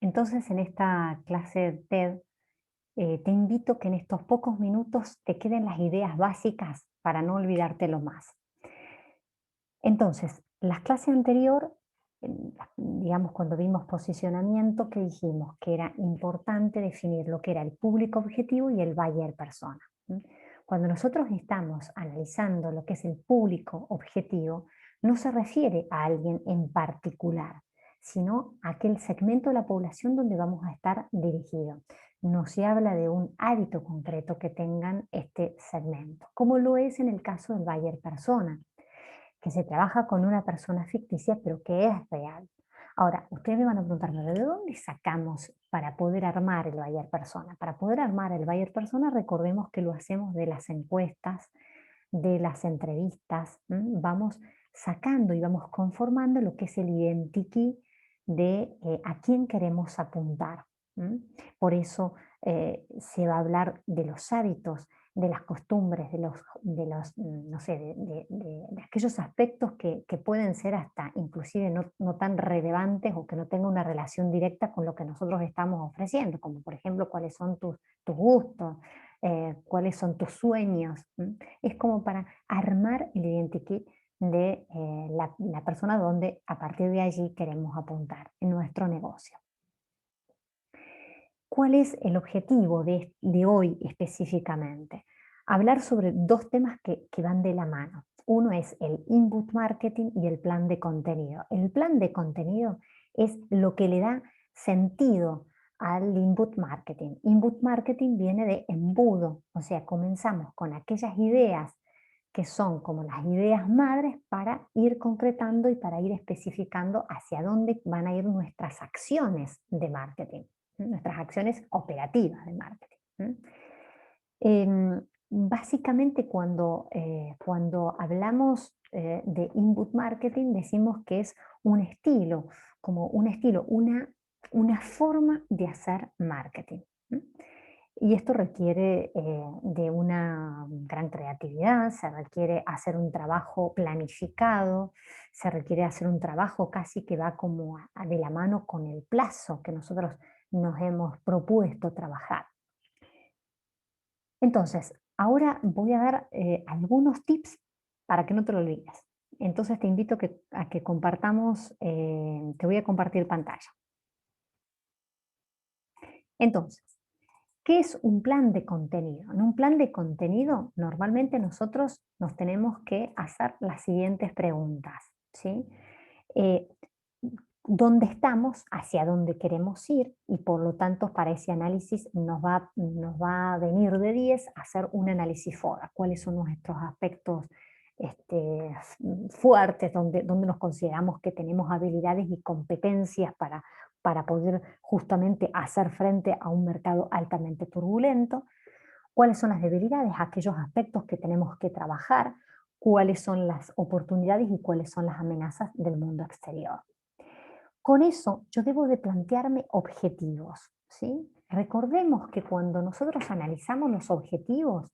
Entonces, en esta clase TED, te invito que en estos pocos minutos te queden las ideas básicas para no olvidártelo más. Entonces, la clase anterior, digamos cuando vimos posicionamiento, que dijimos que era importante definir lo que era el público objetivo y el buyer persona. ¿M? Cuando nosotros estamos analizando lo que es el público objetivo, no se refiere a alguien en particular, sino a aquel segmento de la población donde vamos a estar dirigidos. No se habla de un hábito concreto que tengan este segmento, como lo es en el caso del buyer persona, que se trabaja con una persona ficticia, pero que es real. Ahora, ustedes me van a preguntar, ¿pero de dónde sacamos para poder armar el buyer persona? Para poder armar el buyer persona, recordemos que lo hacemos de las encuestas, de las entrevistas, vamos sacando y vamos conformando lo que es el identikey de a quién queremos apuntar. ¿M? Por eso se va a hablar de los hábitos, de las costumbres, no sé, de aquellos aspectos que pueden ser hasta inclusive no tan relevantes o que no tengan una relación directa con lo que nosotros estamos ofreciendo, como por ejemplo cuáles son tus gustos, cuáles son tus sueños. Es como para armar el identikit de la persona donde a partir de allí queremos apuntar en nuestro negocio. ¿Cuál es el objetivo de hoy específicamente? Hablar sobre dos temas que van de la mano. Uno es el inbound marketing y el plan de contenido. El plan de contenido es lo que le da sentido al inbound marketing. Inbound marketing viene de embudo, o sea, comenzamos con aquellas ideas que son como las ideas madres para ir concretando y para ir especificando hacia dónde van a ir nuestras acciones de marketing, nuestras acciones operativas de marketing. Básicamente cuando hablamos de inbound marketing decimos que es un estilo, como un estilo, una forma de hacer marketing. ¿M? Y esto requiere de una gran creatividad, se requiere hacer un trabajo planificado, se requiere hacer un trabajo casi que va como de la mano con el plazo que nosotros nos hemos propuesto trabajar. Entonces, ahora voy a dar algunos tips para que no te lo olvides. Entonces te invito a que compartamos, te voy a compartir pantalla. Entonces, ¿qué es un plan de contenido? En un plan de contenido, normalmente nosotros nos tenemos que hacer las siguientes preguntas, ¿sí? Eh, ¿Dónde estamos? ¿Hacia dónde queremos ir? Y por lo tanto, para ese análisis nos va a venir de 10 hacer un análisis FODA. ¿Cuáles son nuestros aspectos fuertes, donde nos consideramos que tenemos habilidades y competencias para poder justamente hacer frente a un mercado altamente turbulento? ¿Cuáles son las debilidades? Aquellos aspectos que tenemos que trabajar, cuáles son las oportunidades y cuáles son las amenazas del mundo exterior. Con eso yo debo de plantearme objetivos, ¿sí? Recordemos que cuando nosotros analizamos los objetivos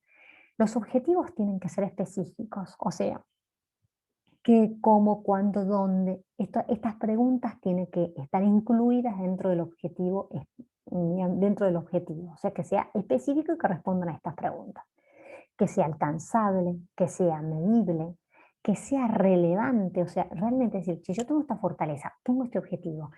tienen que ser específicos, o sea, qué, cómo, cuándo, dónde. Estas preguntas tienen que estar incluidas dentro del objetivo, o sea, que sea específico y que respondan a estas preguntas. Que sea alcanzable, que sea medible, que sea relevante, o sea, realmente decir, si yo tengo esta fortaleza, tengo este objetivo,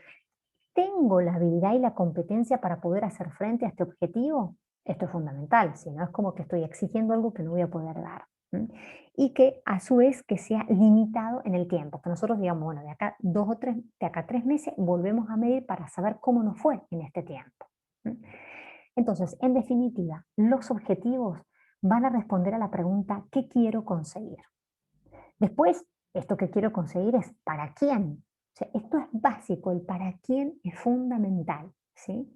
¿tengo la habilidad y la competencia para poder hacer frente a este objetivo? Esto es fundamental, si no es como que estoy exigiendo algo que no voy a poder dar. ¿M? Y que a su vez que sea limitado en el tiempo, que nosotros digamos, bueno, de acá a 3 meses volvemos a medir para saber cómo nos fue en este tiempo. ¿M? Entonces, en definitiva, los objetivos van a responder a la pregunta ¿qué quiero conseguir? Después, esto que quiero conseguir es ¿para quién? O sea, esto es básico, el para quién es fundamental, ¿sí?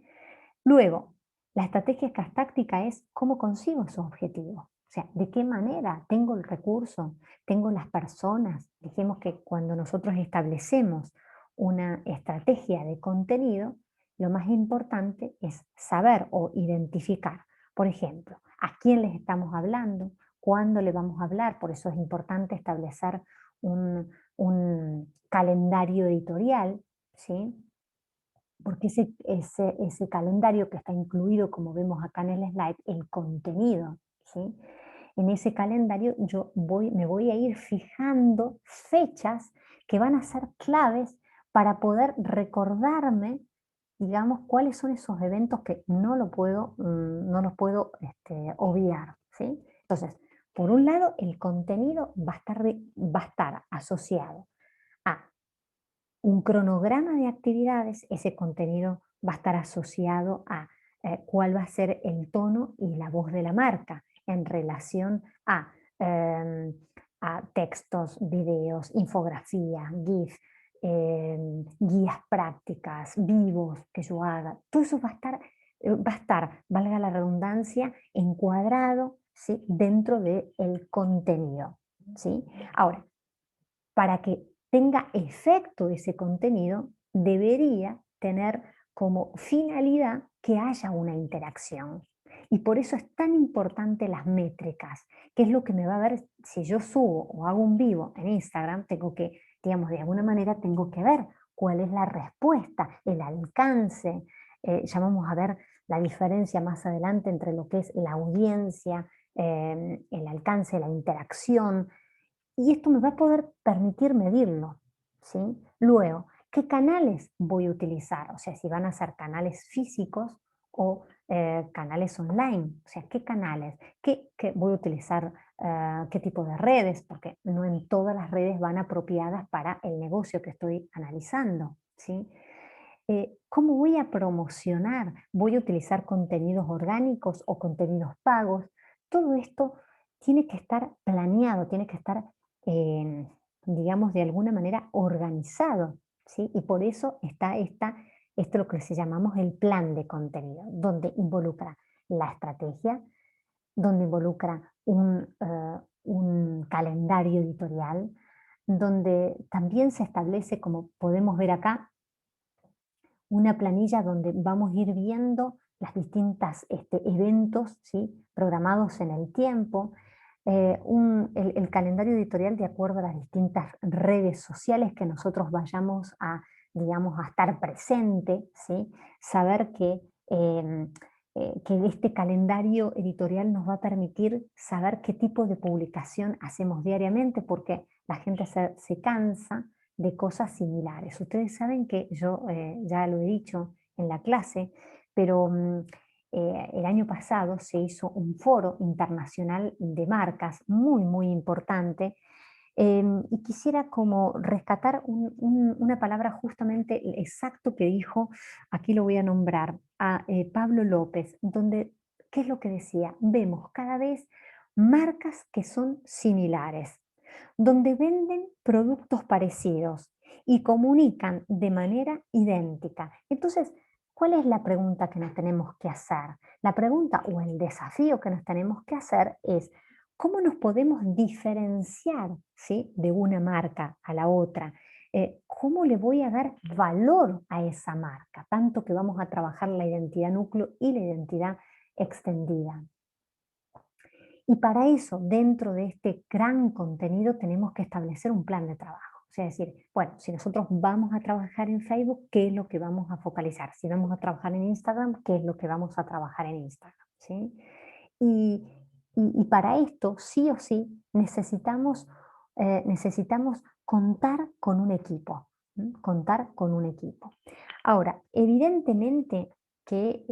Luego, la estrategia táctica es cómo consigo esos objetivos. O sea, de qué manera tengo el recurso, tengo las personas. Dijimos que cuando nosotros establecemos una estrategia de contenido, lo más importante es saber o identificar, por ejemplo, a quién les estamos hablando, cuándo le vamos a hablar. Por eso es importante establecer un calendario editorial, ¿sí? porque ese calendario que está incluido, como vemos acá en el slide, el contenido, ¿sí? En ese calendario me voy a ir fijando fechas que van a ser claves para poder recordarme, digamos, cuáles son esos eventos que no los puedo obviar, ¿sí? Entonces, por un lado, el contenido va a estar asociado a un cronograma de actividades. Ese contenido va a estar asociado a cuál va a ser el tono y la voz de la marca en relación em, a textos, videos, infografías, GIF, guías prácticas, vivos que yo haga. Todo eso va a estar, valga la redundancia, encuadrado, ¿sí?, dentro del contenido, ¿sí? Ahora, para que tenga efecto ese contenido, debería tener como finalidad que haya una interacción. Y por eso es tan importante las métricas, que es lo que me va a ver si yo subo o hago un vivo en Instagram. Tengo que, digamos, de alguna manera tengo que ver cuál es la respuesta, el alcance. Ya vamos a ver la diferencia más adelante entre lo que es la audiencia, el alcance, la interacción, y esto me va a poder permitir medirlo, ¿sí? Luego, ¿qué canales voy a utilizar? O sea, si van a ser canales físicos o canales online. O sea, ¿qué canales? ¿Qué voy a utilizar? ¿Qué tipo de redes? Porque no en todas las redes van apropiadas para el negocio que estoy analizando, ¿sí? ¿Cómo voy a promocionar? ¿Voy a utilizar contenidos orgánicos o contenidos pagos? Todo esto tiene que estar planeado, tiene que estar, eh, digamos, de alguna manera organizado, ¿sí? Y por eso está esto lo que se llamamos el plan de contenido, donde involucra la estrategia, donde involucra un calendario editorial, donde también se establece, como podemos ver acá, una planilla donde vamos a ir viendo las distintas eventos, ¿sí?, programados en el tiempo, el calendario editorial de acuerdo a las distintas redes sociales que nosotros vayamos a, digamos, a estar presente, ¿sí? Saber que este calendario editorial nos va a permitir saber qué tipo de publicación hacemos diariamente, porque la gente se cansa de cosas similares. Ustedes saben que yo ya lo he dicho en la clase, pero el año pasado se hizo un foro internacional de marcas muy, muy importante, y quisiera como rescatar una palabra justamente exacto que dijo, aquí lo voy a nombrar, a Pablo López, donde, ¿qué es lo que decía? Vemos cada vez marcas que son similares, donde venden productos parecidos y comunican de manera idéntica. Entonces, ¿cuál es la pregunta que nos tenemos que hacer? La pregunta o el desafío que nos tenemos que hacer es, ¿cómo nos podemos diferenciar, ¿sí?, de una marca a la otra? ¿Cómo le voy a dar valor a esa marca? Tanto que vamos a trabajar la identidad núcleo y la identidad extendida. Y para eso, dentro de este gran contenido, tenemos que establecer un plan de trabajo. O sea, decir, bueno, si nosotros vamos a trabajar en Facebook, ¿qué es lo que vamos a focalizar? Si vamos a trabajar en Instagram, ¿qué es lo que vamos a trabajar en Instagram? ¿Sí? Y, y para esto, sí o sí, necesitamos contar con un equipo. ¿M? Contar con un equipo. Ahora, evidentemente que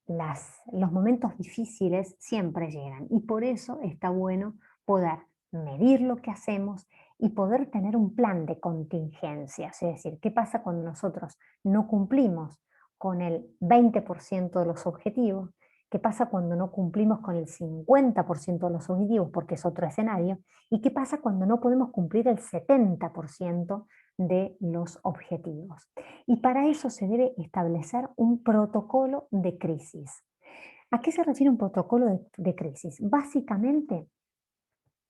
los momentos difíciles siempre llegan y por eso está bueno poder medir lo que hacemos y poder tener un plan de contingencias. Es decir, ¿qué pasa cuando nosotros no cumplimos con el 20% de los objetivos? ¿Qué pasa cuando no cumplimos con el 50% de los objetivos? Porque es otro escenario. ¿Y qué pasa cuando no podemos cumplir el 70% de los objetivos? Y para eso se debe establecer un protocolo de crisis. ¿A qué se refiere un protocolo de crisis? Básicamente,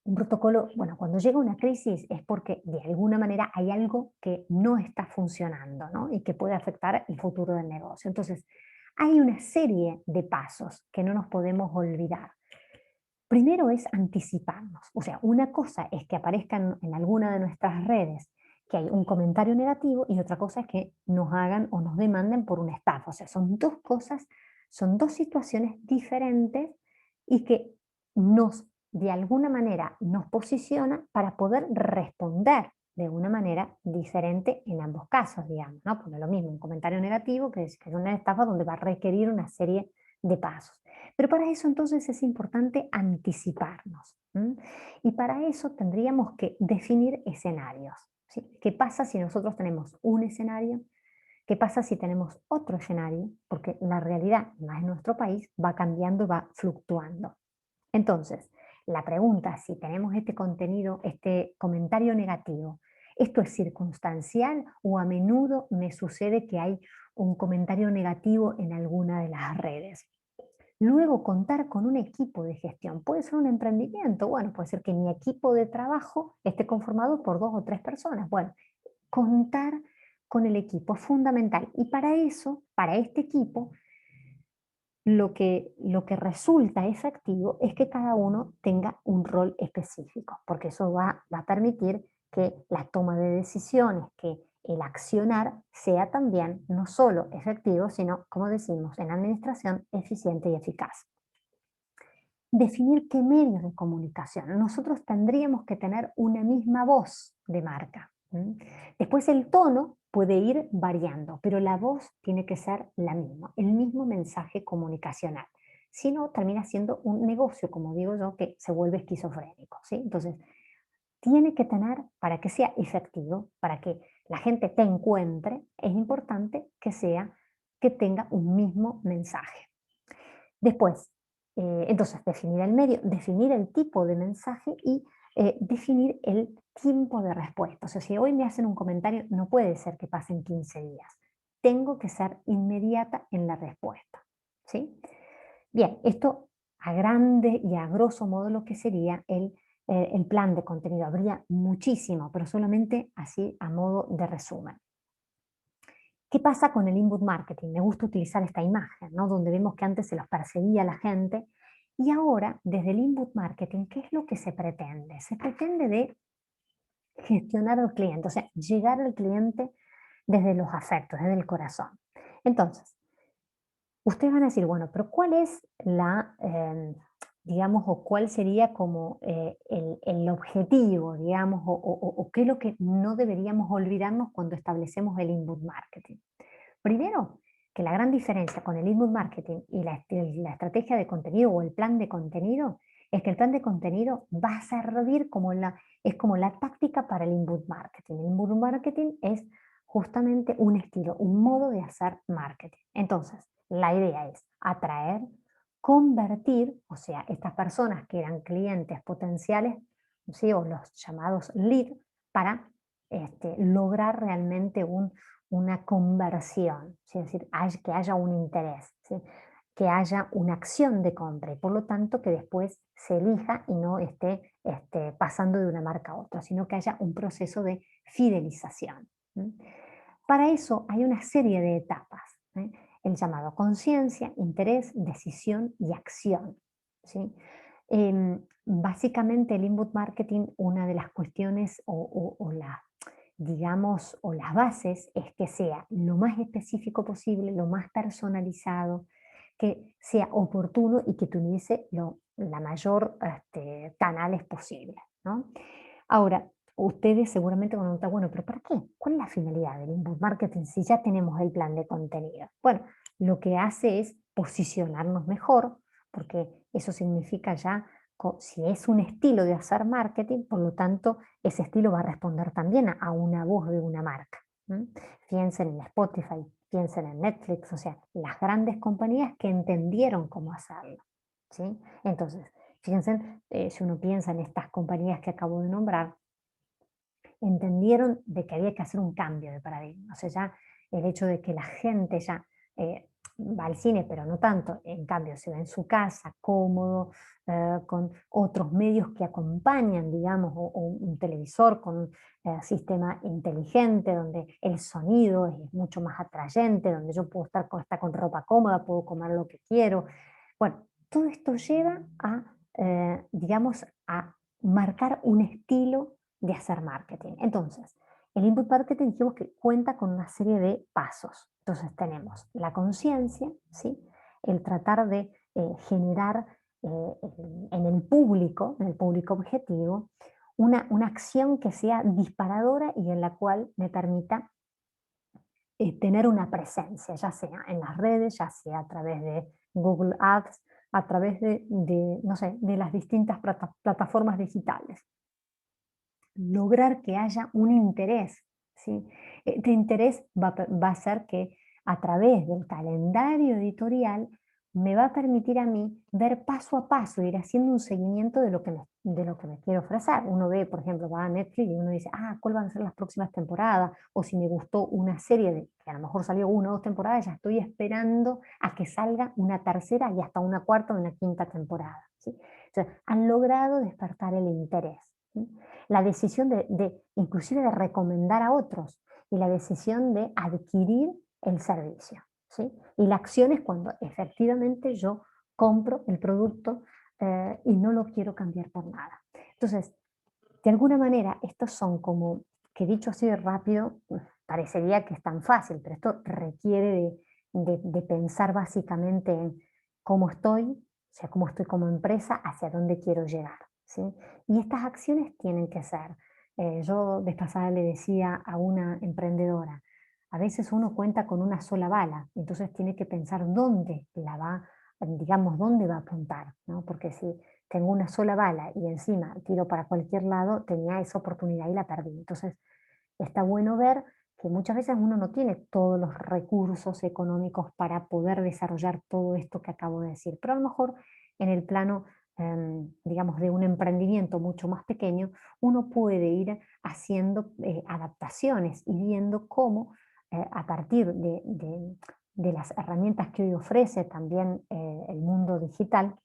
un protocolo, bueno, cuando llega una crisis es porque de alguna manera hay algo que no está funcionando, ¿no? Y que puede afectar el futuro del negocio. Entonces, hay una serie de pasos que no nos podemos olvidar. Primero es anticiparnos. O sea, una cosa es que aparezcan en alguna de nuestras redes que hay un comentario negativo y otra cosa es que nos hagan o nos demanden por una estafa. O sea, son dos cosas, son dos situaciones diferentes y que nos, de alguna manera, nos posiciona para poder responder de una manera diferente en ambos casos, digamos, ¿no? Porque no es lo mismo un comentario negativo que es una estafa donde va a requerir una serie de pasos. Pero para eso entonces es importante anticiparnos. ¿M? Y para eso tendríamos que definir escenarios. ¿Sí? ¿Qué pasa si nosotros tenemos un escenario? ¿Qué pasa si tenemos otro escenario? Porque la realidad, más en nuestro país, va cambiando y va fluctuando. Entonces, la pregunta, si tenemos este contenido, este comentario negativo, ¿esto es circunstancial o a menudo me sucede que hay un comentario negativo en alguna de las redes? Luego, contar con un equipo de gestión. Puede ser un emprendimiento, bueno, puede ser que mi equipo de trabajo esté conformado por 2 o 3 personas. Bueno, contar con el equipo es fundamental. Y para eso, para este equipo, lo que resulta efectivo es que cada uno tenga un rol específico, porque eso va a permitir que la toma de decisiones, que el accionar sea también no solo efectivo, sino, como decimos en administración, eficiente y eficaz. Definir qué medios de comunicación. Nosotros tendríamos que tener una misma voz de marca. ¿M? Después el tono puede ir variando, pero la voz tiene que ser la misma, el mismo mensaje comunicacional. Si no, termina siendo un negocio, como digo yo, que se vuelve esquizofrénico. ¿Sí? Entonces, tiene que tener, para que sea efectivo, para que la gente te encuentre, es importante que tenga un mismo mensaje. Después, entonces, definir el medio, definir el tipo de mensaje y definir el tiempo de respuesta. O sea, si hoy me hacen un comentario, no puede ser que pasen 15 días. Tengo que ser inmediata en la respuesta. ¿Sí? Bien, esto a grande y a grosso modo lo que sería el plan de contenido. Habría muchísimo, pero solamente así a modo de resumen. ¿Qué pasa con el inbound marketing? Me gusta utilizar esta imagen, ¿no? Donde vemos que antes se los perseguía a la gente y ahora, desde el inbound marketing, ¿qué es lo que se pretende? Se pretende de gestionar al cliente, o sea, llegar al cliente desde los afectos, desde el corazón. Entonces, ustedes van a decir, bueno, pero ¿cuál es digamos, o cuál sería como el objetivo, digamos, o qué es lo que no deberíamos olvidarnos cuando establecemos el inbound marketing? Primero, que la gran diferencia con el inbound marketing y la estrategia de contenido o el plan de contenido es que el plan de contenido va a servir es como la táctica para el inbound marketing. El inbound marketing es justamente un estilo, un modo de hacer marketing. Entonces, la idea es atraer, convertir, o sea, estas personas que eran clientes potenciales, ¿sí? O los llamados lead, para lograr realmente una conversión, ¿sí? Es decir, que haya un interés, ¿sí? Que haya una acción de compra y por lo tanto que después se elija y no esté pasando de una marca a otra, sino que haya un proceso de fidelización. ¿M? Para eso hay una serie de etapas, ¿eh? El llamado conciencia, interés, decisión y acción. ¿Sí? Básicamente el inbound marketing, una de las cuestiones digamos, o las bases es que sea lo más específico posible, lo más personalizado, que sea oportuno y que utilice la mayor canales posible, ¿no? Ahora, ustedes seguramente van a preguntar, bueno, pero ¿para qué? ¿Cuál es la finalidad del inbound marketing si ya tenemos el plan de contenido? Bueno, lo que hace es posicionarnos mejor, porque eso significa ya, si es un estilo de hacer marketing, por lo tanto, ese estilo va a responder también a una voz de una marca. ¿M? Piensen en Spotify, piensen en Netflix, o sea, las grandes compañías que entendieron cómo hacerlo. ¿Sí? Entonces, fíjense, si uno piensa en estas compañías que acabo de nombrar, entendieron de que había que hacer un cambio de paradigma. O sea, ya el hecho de que la gente ya va al cine, pero no tanto, en cambio se va en su casa, cómodo, con otros medios que acompañan, digamos, o un televisor con un sistema inteligente, donde el sonido es mucho más atrayente, donde yo puedo estar con ropa cómoda, puedo comer lo que quiero. Bueno, todo esto lleva a, digamos, a marcar un estilo de hacer marketing. Entonces, El input marketing dijimos que cuenta con una serie de pasos. Entonces tenemos la conciencia, ¿sí? El tratar de generar en el público objetivo, una acción que sea disparadora y en la cual me permita tener una presencia, ya sea en las redes, ya sea a través de Google Ads, a través no sé, de las distintas plataformas digitales. Lograr que haya un interés, ¿sí? Este interés va a ser que a través del calendario editorial me va a permitir a mí ver paso a paso, ir haciendo un seguimiento de lo que me quiero ofrecer. Uno ve, por ejemplo, va a Netflix y uno dice, ¿cuál van a ser las próximas temporadas? O si me gustó una serie que a lo mejor salió una o dos temporadas, ya estoy esperando a que salga una tercera y hasta una cuarta o una quinta temporada, ¿sí? Entonces, han logrado despertar el interés, ¿sí? La decisión inclusive de recomendar a otros y la decisión de adquirir el servicio, ¿sí? Y la acción es cuando efectivamente yo compro el producto y no lo quiero cambiar por nada. Entonces, de alguna manera, estos son como, que dicho así de rápido, parecería que es tan fácil, pero esto requiere de pensar básicamente en cómo estoy, o sea, cómo estoy como empresa, hacia dónde quiero llegar, ¿sí? Y estas acciones tienen que ser, yo de pasada le decía a una emprendedora, a veces uno cuenta con una sola bala, entonces tiene que pensar dónde la va, digamos, dónde va a apuntar, ¿no? Porque si tengo una sola bala y encima tiro para cualquier lado, tenía esa oportunidad y la perdí. Entonces, está bueno ver que muchas veces uno no tiene todos los recursos económicos para poder desarrollar todo esto que acabo de decir, pero a lo mejor en el plano, digamos, de un emprendimiento mucho más pequeño, uno puede ir haciendo adaptaciones y viendo cómo a partir de las herramientas que hoy ofrece también el mundo digital,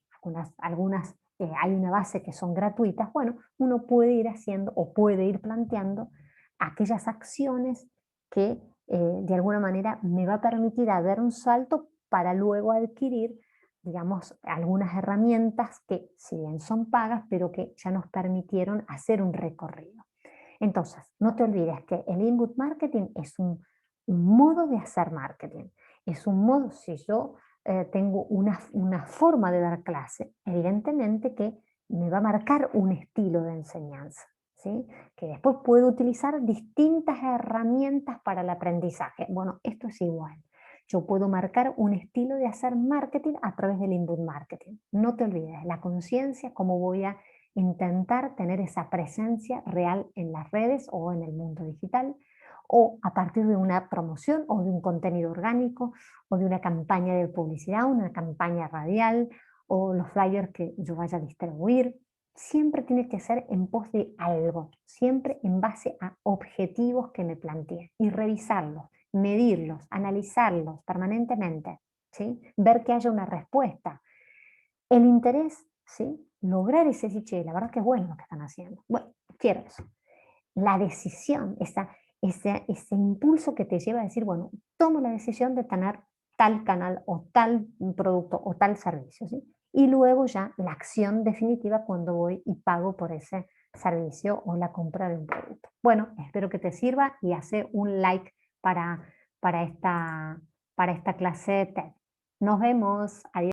algunas hay una base que son gratuitas, bueno, uno puede ir haciendo o puede ir planteando aquellas acciones que de alguna manera me va a permitir a dar un salto para luego adquirir, digamos, algunas herramientas que si bien son pagas, pero que ya nos permitieron hacer un recorrido. Entonces, no te olvides que el inbound marketing es un modo de hacer marketing. Es un modo, si yo tengo una forma de dar clase, evidentemente que me va a marcar un estilo de enseñanza, ¿sí? Que después puedo utilizar distintas herramientas para el aprendizaje. Bueno, esto es igual. Yo puedo marcar un estilo de hacer marketing a través del inbound marketing. No te olvides, la conciencia, cómo voy a intentar tener esa presencia real en las redes o en el mundo digital, o a partir de una promoción o de un contenido orgánico o de una campaña de publicidad, una campaña radial o los flyers que yo vaya a distribuir. Siempre tiene que ser en pos de algo, siempre en base a objetivos que me planteé y revisarlos, medirlos, analizarlos permanentemente, ¿sí? Ver que haya una respuesta. El interés, ¿sí? Lograr ese sí, che, la verdad que es bueno lo que están haciendo. Bueno, quiero eso. La decisión, ese impulso que te lleva a decir, bueno, tomo la decisión de tener tal canal o tal producto o tal servicio, ¿sí? Y luego ya la acción definitiva cuando voy y pago por ese servicio o la compra de un producto. Bueno, espero que te sirva y hace un like para, para, esta, para esta clase TED. Nos vemos. Adiós.